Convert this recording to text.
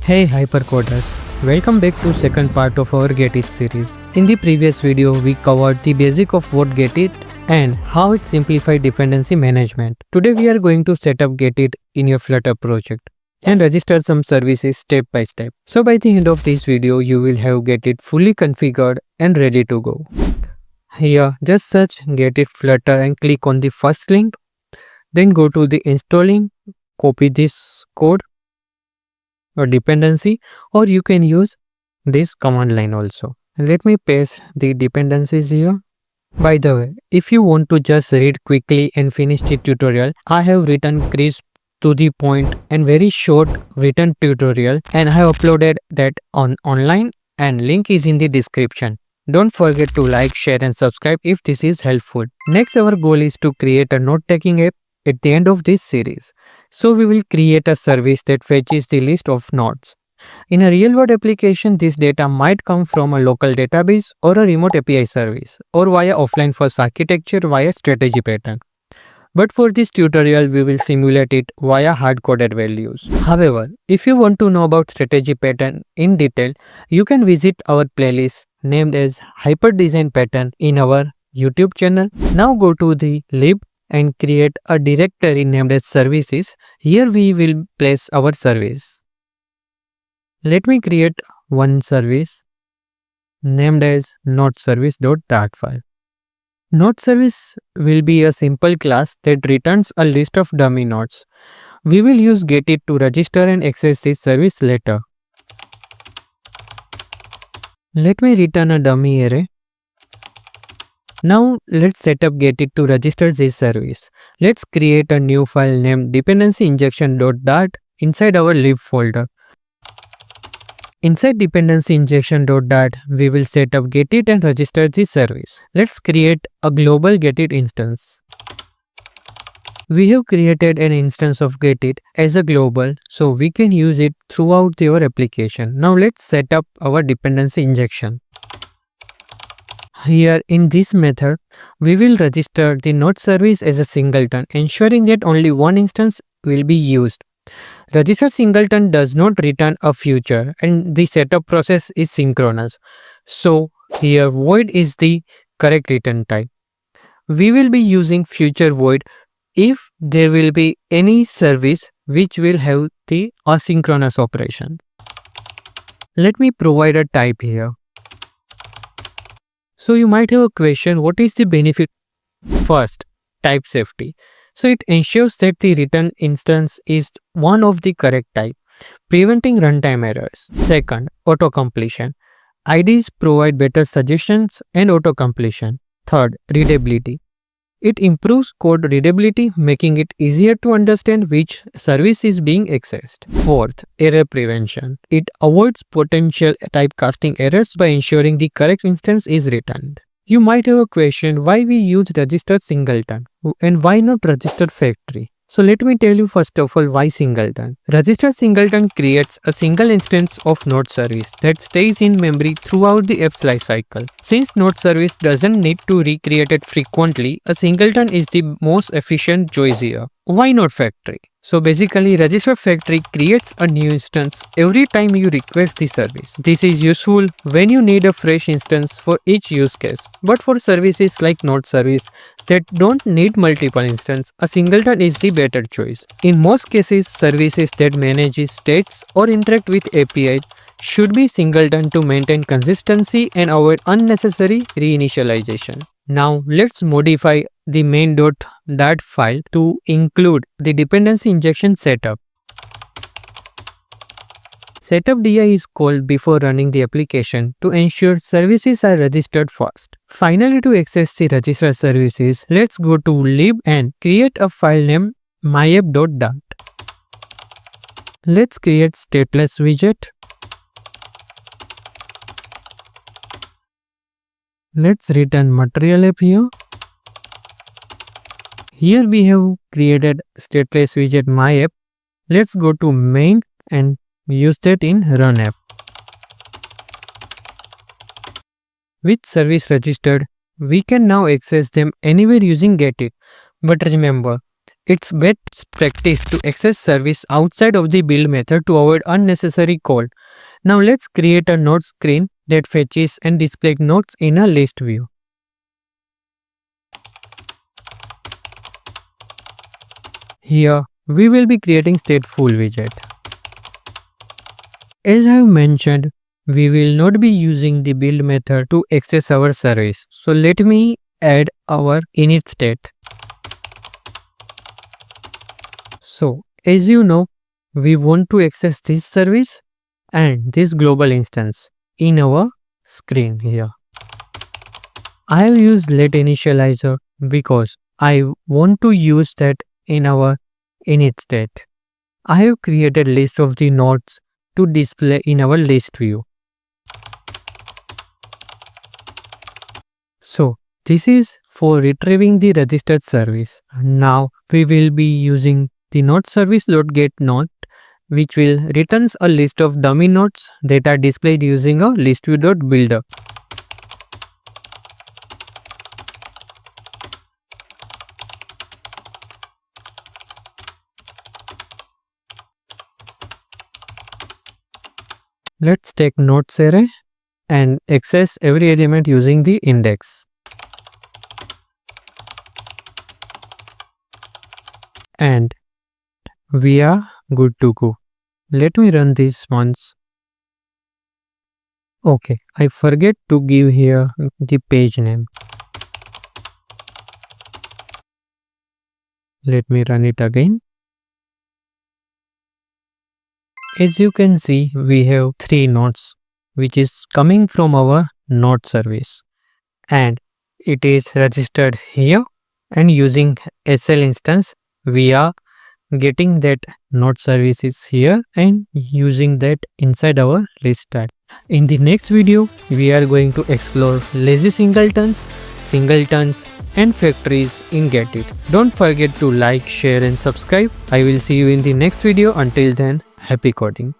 Hey hypercoders, welcome back to second part of our GetIt series. In the previous video, we covered the basic of what GetIt and how it simplifies dependency management. Today we are going to set up GetIt in your Flutter project and register some services step by step. So by the end of this video, you will have GetIt fully configured and ready to go. Here, just search GetIt Flutter and click on the first link. Then go to the installing, copy this code or dependency, or you can use this command line also. Let me paste the dependencies here. By the way, if you want to just read quickly and finish the tutorial, I have written crisp, to the point and very short written tutorial, and I have uploaded that online, and link is in the description. Don't forget to like, share and subscribe if this is helpful. Next, our goal is to create a note-taking app at the end of this series. So we will create a service that fetches the list of nodes. In a real-world application, this data might come from a local database or a remote API service, or via offline first architecture via strategy pattern. But for this tutorial, we will simulate it via hard-coded values. However, if you want to know about strategy pattern in detail, you can visit our playlist named as Hyper Design Pattern in our YouTube channel. Now go to the lib and create a directory named as services. Here we will place our service. Let me create one service named as nodeService.dart file. NodeService will be a simple class that returns a list of dummy nodes. We will use GetIt to register and access this service later. Let me return a dummy array. Now let's set up GetIt to register this service. Let's create a new file named dependency injection.dart inside our lib folder. Inside dependency injection.dart, we will set up GetIt and register this service. Let's create a global GetIt instance. We have created an instance of GetIt as a global, so we can use it throughout your application. Now let's set up our dependency injection. Here in this method, we will register the node service as a singleton, ensuring that only one instance will be used. RegisterSingleton does not return a future and the setup process is synchronous. So here void is the correct return type. We will be using future void if there will be any service which will have the asynchronous operation. Let me provide a type here. So you might have a question, what is the benefit? First, type safety. So it ensures that the return instance is one of the correct type, preventing runtime errors. Second, auto-completion. IDs provide better suggestions and auto-completion. Third, readability. It improves code readability, making it easier to understand which service is being accessed. Fourth, error prevention. It avoids potential typecasting errors by ensuring the correct instance is returned. You might have a question why we use registerSingleton and why not registerFactory. So let me tell you first of all why singleton. RegisterSingleton creates a single instance of node service that stays in memory throughout the app's lifecycle. Since node service doesn't need to recreate it frequently, a singleton is the most efficient choice here. Why not factory? So basically, registerFactory creates a new instance every time you request the service. This is useful when you need a fresh instance for each use case. But for services like node service that don't need multiple instances, a singleton is the better choice. In most cases, services that manage states or interact with APIs should be singleton to maintain consistency and avoid unnecessary reinitialization. Now let's modify the main.dart file to include the dependency injection setup. Setup DI is called before running the application to ensure services are registered first. Finally, to access the register services, let's go to lib and create a file named myapp.dart. Let's create stateless widget. Let's return material app here. Here we have created stateless widget myapp. Let's go to main and use that in run app. With service registered, we can now access them anywhere using GetIt. But remember, It's best practice to access service outside of the build method to avoid unnecessary call. Now let's create a node screen that fetches and displays nodes in a list view. Here we will be creating stateful widget. As I have mentioned, we will not be using the build method to access our service. So let me add our init state. So as you know, we want to access this service and this global instance in our screen here. I have used let initializer because I want to use that in our init state. I have created list of the nodes to display in our list view. So this is for retrieving the registered service. Now we will be using the node service.getNode, which will returns a list of dummy nodes that are displayed using a listview.builder. Let's take nodes array and access every element using the index. And we are good to go. Let me run this once. Okay, I forget to give here the page name. Let me run it again. As you can see, we have 3 nodes, which is coming from our node service, and it is registered here, and using SL instance we are getting that node service is here and using that inside our list tag. In the next video, we are going to explore LazySingletons, singletons and factories in GetIt. Don't forget to like, share and subscribe. I will see you in the next video. Until then, happy coding.